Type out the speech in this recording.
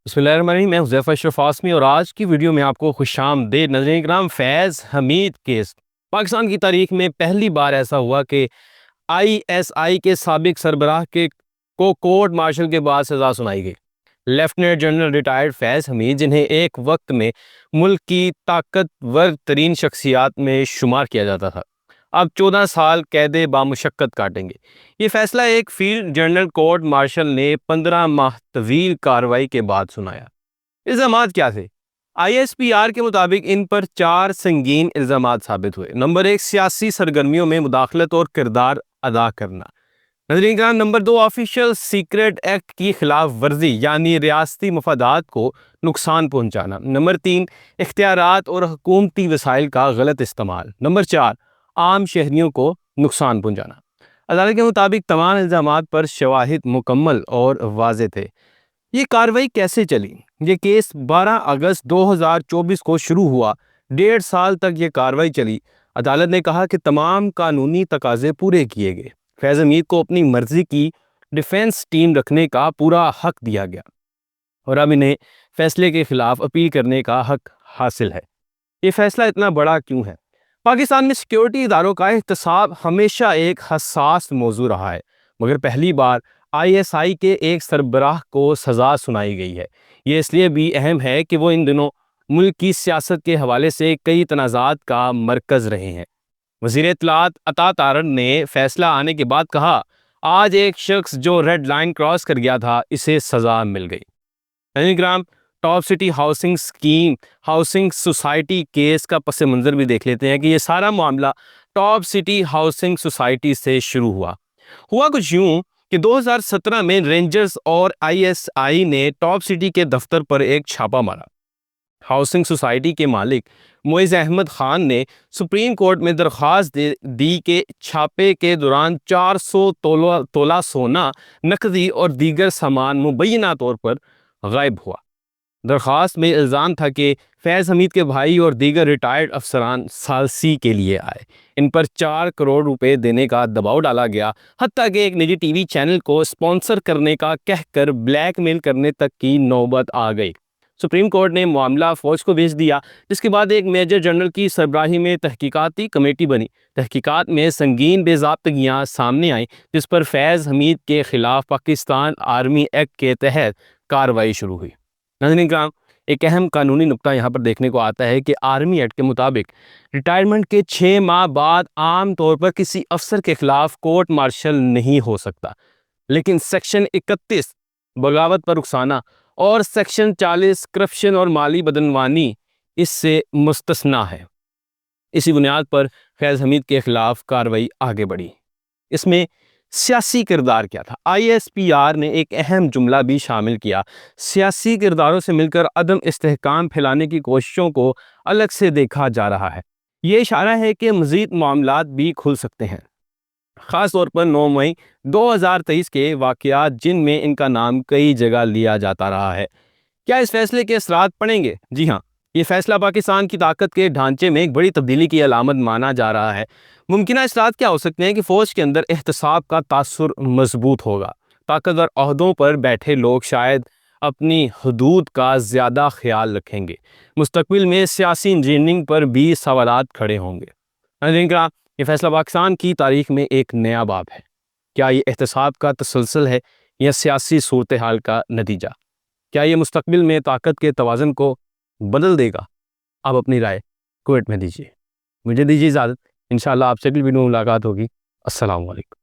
بسم اللہ الرحمن الرحیم، میں حذیفہ اشرف آسمی اور آج کی ویڈیو میں آپ کو خوش آمدید۔ ناظرین کرام، فیض حمید کیس پاکستان کی تاریخ میں پہلی بار ایسا ہوا کہ ISI کے سابق سربراہ کو کورٹ مارشل کے بعد سزا سنائی گئی۔ لیفٹیننٹ جنرل ریٹائرڈ فیض حمید، جنہیں ایک وقت میں ملک کی طاقتور ترین شخصیات میں شمار کیا جاتا تھا، اب 14 سال قید بامشقت کاٹیں گے۔ یہ فیصلہ ایک فیلڈ جنرل کورٹ مارشل نے 15 ماہ طویل کارروائی کے بعد سنایا۔ الزامات کیا تھے؟ ISPR کے مطابق ان پر 4 سنگین الزامات ثابت ہوئے۔ نمبر 1، سیاسی سرگرمیوں میں مداخلت اور کردار ادا کرنا۔ ناظرین کرام، نمبر 2، آفیشل سیکرٹ ایکٹ کی خلاف ورزی، یعنی ریاستی مفادات کو نقصان پہنچانا۔ نمبر 3، اختیارات اور حکومتی وسائل کا غلط استعمال۔ نمبر 4، عام شہریوں کو نقصان پہنچانا۔ عدالت کے مطابق تمام الزامات پر شواہد مکمل اور واضح تھے۔ یہ کارروائی کیسے چلی؟ یہ کیس 12 اگست 2024 کو شروع ہوا۔ 1.5 سال تک یہ کارروائی چلی۔ عدالت نے کہا کہ تمام قانونی تقاضے پورے کیے گئے۔ فیض حمید کو اپنی مرضی کی ڈیفنس ٹیم رکھنے کا پورا حق دیا گیا اور اب انہیں فیصلے کے خلاف اپیل کرنے کا حق حاصل ہے۔ یہ فیصلہ اتنا بڑا کیوں ہے؟ پاکستان میں سیکیورٹی اداروں کا احتساب ہمیشہ ایک حساس موضوع رہا ہے، مگر پہلی بار ISI کے ایک سربراہ کو سزا سنائی گئی ہے۔ یہ اس لیے بھی اہم ہے کہ وہ ان دنوں ملک کی سیاست کے حوالے سے کئی تنازعات کا مرکز رہے ہیں۔ وزیر اطلاعات عطا تارڑ نے فیصلہ آنے کے بعد کہا، آج ایک شخص جو ریڈ لائن کراس کر گیا تھا، اسے سزا مل گئی۔ ناظرین کرام، top city housing society case کا پس منظر بھی دیکھ لیتے ہیں کہ یہ سارا معاملہ ٹاپ سٹی ہاؤسنگ سوسائٹی سے شروع ہوا کچھ یوں کہ 2017 میں رینجرز اور ISI نے ٹاپ سٹی کے دفتر پر ایک چھاپہ مارا۔ ہاؤسنگ سوسائٹی کے مالک معز احمد خان نے سپریم کورٹ میں درخواست دی کہ چھاپے کے دوران 400 تولہ سونا، نقدی اور دیگر سامان مبینہ طور پر غائب ہوا۔ درخواست میں الزام تھا کہ فیض حمید کے بھائی اور دیگر ریٹائرڈ افسران ثالثی کے لیے آئے۔ ان پر 4 کروڑ روپے دینے کا دباؤ ڈالا گیا، حتیٰ کہ ایک نجی ٹی وی چینل کو اسپانسر کرنے کا کہہ کر بلیک میل کرنے تک کی نوبت آ گئی۔ سپریم کورٹ نے معاملہ فوج کو بھیج دیا، جس کے بعد ایک میجر جنرل کی سربراہی میں تحقیقاتی کمیٹی بنی۔ تحقیقات میں سنگین بے ضابطگیاں سامنے آئیں، جس پر فیض حمید کے خلاف پاکستان آرمی ایکٹ کے تحت کارروائی شروع ہوئی۔ ناظرین کرام، ایک اہم قانونی نقطہ یہاں پر دیکھنے کو آتا ہے کہ آرمی ایکٹ کے مطابق ریٹائرمنٹ کے 6 ماہ بعد عام طور پر کسی افسر کے خلاف کورٹ مارشل نہیں ہو سکتا، لیکن سیکشن 31 بغاوت پر رخصانہ اور سیکشن 40 کرپشن اور مالی بدعنوانی اس سے مستثنیٰ ہے۔ اسی بنیاد پر فیض حمید کے خلاف کارروائی آگے بڑھی۔ اس میں سیاسی کردار کیا تھا؟ ISPR نے ایک اہم جملہ بھی شامل کیا، سیاسی کرداروں سے مل کر عدم استحکام پھیلانے کی کوششوں کو الگ سے دیکھا جا رہا ہے۔ یہ اشارہ ہے کہ مزید معاملات بھی کھل سکتے ہیں، خاص طور پر 9 مئی 2023 کے واقعات، جن میں ان کا نام کئی جگہ لیا جاتا رہا ہے۔ کیا اس فیصلے کے اثرات پڑیں گے؟ جی ہاں، یہ فیصلہ پاکستان کی طاقت کے ڈھانچے میں ایک بڑی تبدیلی کی علامت مانا جا رہا ہے۔ ممکنہ اثرات کیا ہو سکتے ہیں کہ فوج کے اندر احتساب کا تاثر مضبوط ہوگا۔ طاقتور عہدوں پر بیٹھے لوگ شاید اپنی حدود کا زیادہ خیال رکھیں گے۔ مستقبل میں سیاسی انجینئرنگ پر بھی سوالات کھڑے ہوں گے۔ ناظرین کرام، یہ فیصلہ پاکستان کی تاریخ میں ایک نیا باب ہے۔ کیا یہ احتساب کا تسلسل ہے یا سیاسی صورتحال کا نتیجہ؟ کیا یہ مستقبل میں طاقت کے توازن کو بدل دے گا؟ آپ اپنی رائے کوئٹ میں دیجیے۔ مجھے دیجیے اجازت، انشاءاللہ آپ سے بھی ملاقات ہوگی۔ السلام علیکم۔